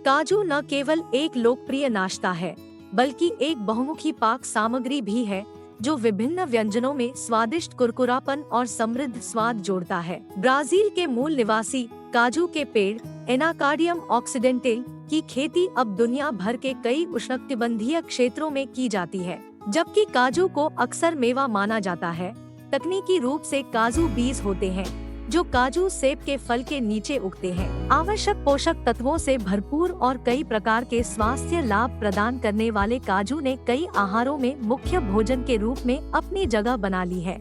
काजू न केवल एक लोकप्रिय नाश्ता है, बल्कि एक बहुमुखी पाक सामग्री भी है जो विभिन्न व्यंजनों में स्वादिष्ट कुरकुरापन और समृद्ध स्वाद जोड़ता है। ब्राजील के मूल निवासी काजू के पेड़ एनाकार्डियम ऑक्सीडेंटल की खेती अब दुनिया भर के कई उष्णकटिबंधीय क्षेत्रों में की जाती है। जबकि काजू को अक्सर मेवा माना जाता है, तकनीकी रूप से काजू बीज होते हैं जो काजू सेब के फल के नीचे उगते हैं। आवश्यक पोषक तत्वों से भरपूर और कई प्रकार के स्वास्थ्य लाभ प्रदान करने वाले काजू ने कई आहारों में मुख्य भोजन के रूप में अपनी जगह बना ली है।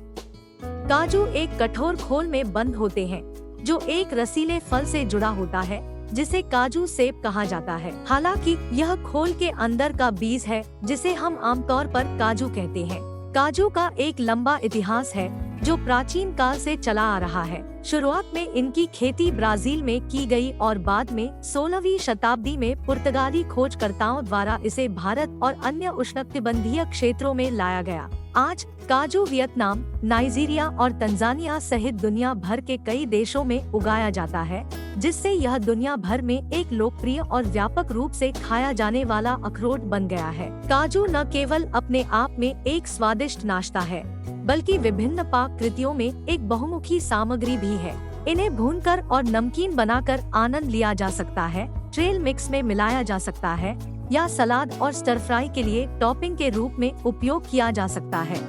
काजू एक कठोर खोल में बंद होते हैं जो एक रसीले फल से जुड़ा होता है जिसे काजू सेब कहा जाता है। हालांकि यह खोल के अंदर का बीज है जिसे हम आमतौर पर काजू कहते हैं। काजू का एक लंबा इतिहास है जो प्राचीन काल से चला आ रहा है। शुरुआत में इनकी खेती ब्राजील में की गई और बाद में 16वीं शताब्दी में पुर्तगाली खोजकर्ताओं द्वारा इसे भारत और अन्य उष्णकटिबंधीय क्षेत्रों में लाया गया। आज काजू वियतनाम, नाइजीरिया और तंजानिया सहित दुनिया भर के कई देशों में उगाया जाता है, जिससे यह दुनिया भर में एक लोकप्रिय और व्यापक रूप से खाया जाने वाला अखरोट बन गया है। काजू न केवल अपने आप में एक स्वादिष्ट नाश्ता है, बल्कि विभिन्न पाक कृतियों में एक बहुमुखी सामग्री भी है। इन्हें भूनकर और नमकीन बनाकर आनंद लिया जा सकता है, ट्रेल मिक्स में मिलाया जा सकता है या सलाद और स्टर फ्राई के लिए टॉपिंग के रूप में उपयोग किया जा सकता है।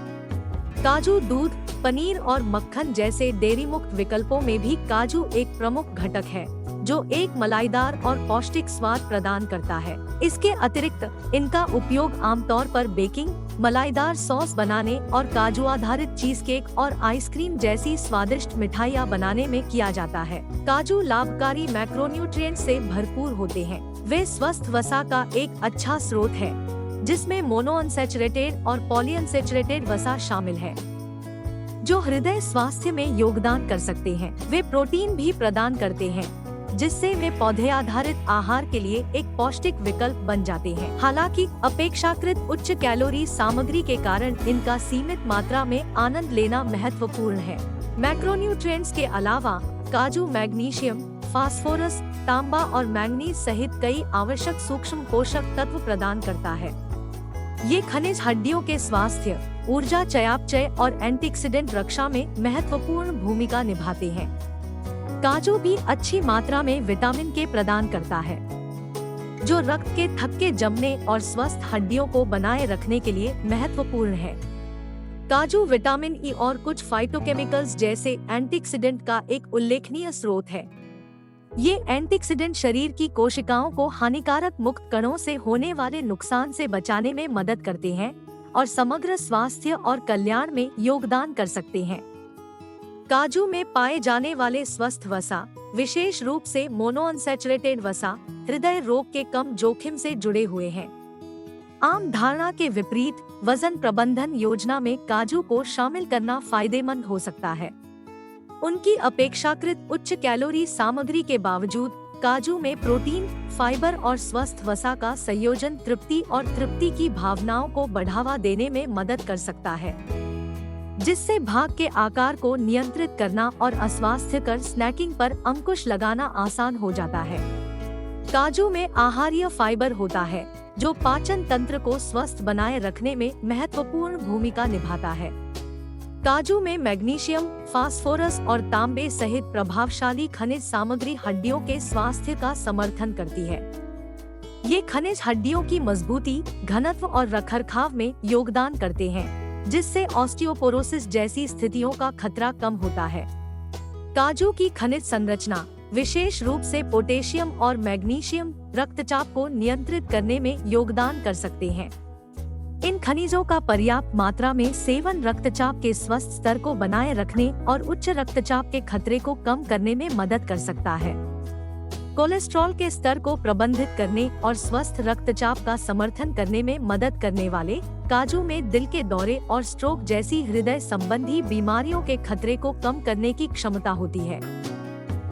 काजू दूध, पनीर और मक्खन जैसे डेयरी मुक्त विकल्पों में भी काजू एक प्रमुख घटक है जो एक मलाईदार और पौष्टिक स्वाद प्रदान करता है। इसके अतिरिक्त इनका उपयोग आमतौर पर बेकिंग, मलाईदार सॉस बनाने और काजू आधारित चीज केक और आइसक्रीम जैसी स्वादिष्ट मिठाइयाँ बनाने में किया जाता है। काजू लाभकारी मैक्रोन्यूट्रिएंट से भरपूर होते हैं। वे स्वस्थ वसा का एक अच्छा स्रोत है जिसमें मोनोअनसैचुरेटेड और पॉलीअनसैचुरेटेड वसा शामिल है जो हृदय स्वास्थ्य में योगदान कर सकते हैं। वे प्रोटीन भी प्रदान करते हैं जिससे वे पौधे आधारित आहार के लिए एक पौष्टिक विकल्प बन जाते हैं। हालांकि अपेक्षाकृत उच्च कैलोरी सामग्री के कारण इनका सीमित मात्रा में आनंद लेना महत्वपूर्ण है। मैक्रोन्यूट्रिएंट्स के अलावा काजू मैग्नीशियम, फास्फोरस, तांबा और मैंगनीज सहित कई आवश्यक सूक्ष्म पोषक तत्व प्रदान करता है। ये खनिज हड्डियों के स्वास्थ्य, ऊर्जा चयापचय और एंटीऑक्सीडेंट रक्षा में महत्वपूर्ण भूमिका निभाते हैं। काजू भी अच्छी मात्रा में विटामिन के प्रदान करता है जो रक्त के थक्के जमने और स्वस्थ हड्डियों को बनाए रखने के लिए महत्वपूर्ण है। काजू विटामिन ई और कुछ फाइटोकेमिकल्स जैसे एंटीऑक्सीडेंट का एक उल्लेखनीय स्रोत है। ये एंटीऑक्सीडेंट शरीर की कोशिकाओं को हानिकारक मुक्त कणों से होने वाले नुकसान से बचाने में मदद करते हैं और समग्र स्वास्थ्य और कल्याण में योगदान कर सकते हैं। काजू में पाए जाने वाले स्वस्थ वसा, विशेष रूप से मोनोअनसैचुरेटेड वसा, हृदय रोग के कम जोखिम से जुड़े हुए हैं। आम धारणा के विपरीत वजन प्रबंधन योजना में काजू को शामिल करना फायदेमंद हो सकता है। उनकी अपेक्षाकृत उच्च कैलोरी सामग्री के बावजूद काजू में प्रोटीन, फाइबर और स्वस्थ वसा का संयोजन तृप्ति और तृप्ति की भावनाओं को बढ़ावा देने में मदद कर सकता है, जिससे भाग के आकार को नियंत्रित करना और अस्वास्थ्यकर स्नैकिंग पर अंकुश लगाना आसान हो जाता है। काजू में आहारीय फाइबर होता है जो पाचन तंत्र को स्वस्थ बनाए रखने में महत्वपूर्ण भूमिका निभाता है। काजू में मैग्नीशियम, फास्फोरस और तांबे सहित प्रभावशाली खनिज सामग्री हड्डियों के स्वास्थ्य का समर्थन करती है। ये खनिज हड्डियों की मजबूती, घनत्व और रखरखाव में योगदान करते हैं, जिससे ऑस्टियोपोरोसिस जैसी स्थितियों का खतरा कम होता है। काजू की खनिज संरचना, विशेष रूप से पोटेशियम और मैग्नीशियम, रक्तचाप को नियंत्रित करने में योगदान कर सकते हैं। इन खनिजों का पर्याप्त मात्रा में सेवन रक्तचाप के स्वस्थ स्तर को बनाए रखने और उच्च रक्तचाप के खतरे को कम करने में मदद कर सकता है। कोलेस्ट्रॉल के स्तर को प्रबंधित करने और स्वस्थ रक्तचाप का समर्थन करने में मदद करने वाले काजू में दिल के दौरे और स्ट्रोक जैसी हृदय संबंधी बीमारियों के खतरे को कम करने की क्षमता होती है।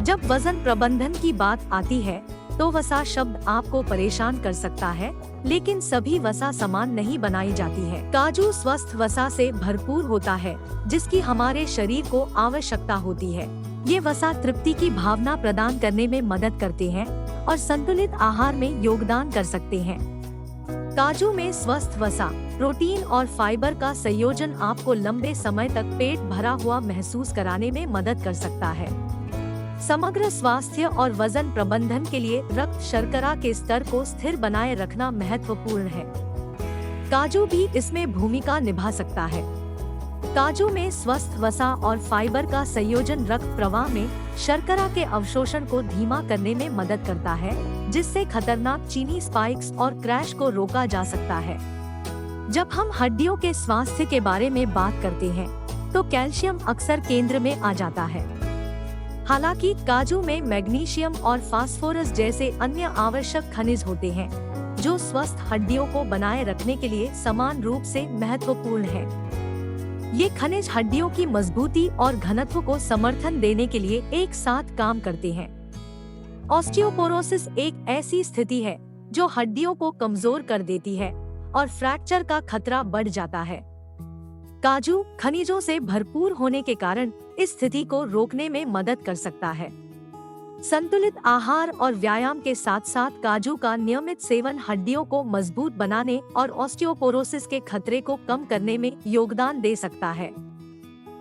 जब वजन प्रबंधन की बात आती है तो वसा शब्द आपको परेशान कर सकता है, लेकिन सभी वसा समान नहीं बनाई जाती है। काजू स्वस्थ वसा से भरपूर होता है, जिसकी हमारे शरीर को आवश्यकता होती है। ये वसा तृप्ति की भावना प्रदान करने में मदद करते हैं और संतुलित आहार में योगदान कर सकते हैं। काजू में स्वस्थ वसा, प्रोटीन और फाइबर का संयोजन आपको लंबे समय तक पेट भरा हुआ महसूस कराने में मदद कर सकता है। समग्र स्वास्थ्य और वजन प्रबंधन के लिए रक्त शर्करा के स्तर को स्थिर बनाए रखना महत्वपूर्ण है। काजू भी इसमें भूमिका निभा सकता है। काजू में स्वस्थ वसा और फाइबर का संयोजन रक्त प्रवाह में शर्करा के अवशोषण को धीमा करने में मदद करता है, जिससे खतरनाक चीनी स्पाइक्स और क्रैश को रोका जा सकता है। जब हम हड्डियों के स्वास्थ्य के बारे में बात करते हैं, तो कैल्शियम अक्सर केंद्र में आ जाता है। हालांकि काजू में मैग्नीशियम और फास्फोरस जैसे अन्य आवश्यक खनिज होते हैं, जो स्वस्थ हड्डियों को बनाए रखने के लिए समान रूप से महत्वपूर्ण है। ये खनिज हड्डियों की मजबूती और घनत्व को समर्थन देने के लिए एक साथ काम करते हैं। ऑस्टियोपोरोसिस एक ऐसी स्थिति है जो हड्डियों को कमजोर कर देती है और फ्रैक्चर का खतरा बढ़ जाता है। काजू खनिजों से भरपूर होने के कारण इस स्थिति को रोकने में मदद कर सकता है। संतुलित आहार और व्यायाम के साथ साथ काजू का नियमित सेवन हड्डियों को मजबूत बनाने और ऑस्टियोपोरोसिस के खतरे को कम करने में योगदान दे सकता है।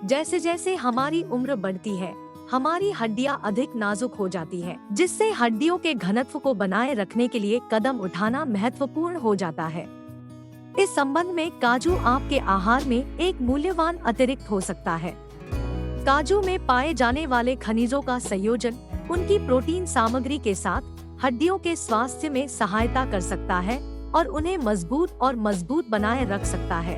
जैसे जैसे हमारी उम्र बढ़ती है, हमारी हड्डियां अधिक नाजुक हो जाती हैं, जिससे हड्डियों के घनत्व को बनाए रखने के लिए कदम उठाना महत्वपूर्ण हो जाता है। इस संबंध में काजू आपके आहार में एक मूल्यवान अतिरिक्त हो सकता है। काजू में पाए जाने वाले खनिजों का संयोजन उनकी प्रोटीन सामग्री के साथ हड्डियों के स्वास्थ्य में सहायता कर सकता है और उन्हें मजबूत बनाए रख सकता है।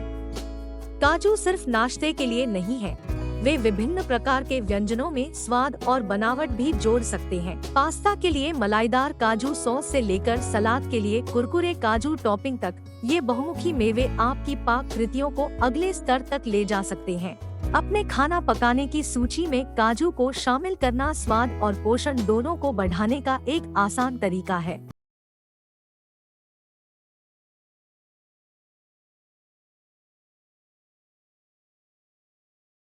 काजू सिर्फ नाश्ते के लिए नहीं है, वे विभिन्न प्रकार के व्यंजनों में स्वाद और बनावट भी जोड़ सकते हैं। पास्ता के लिए मलाईदार काजू सॉस से लेकर सलाद के लिए कुरकुरे काजू टॉपिंग तक, ये बहुमुखी मेवे आपकी पाक कृतियों को अगले स्तर तक ले जा सकते हैं। अपने खाना पकाने की सूची में काजू को शामिल करना स्वाद और पोषण दोनों को बढ़ाने का एक आसान तरीका है।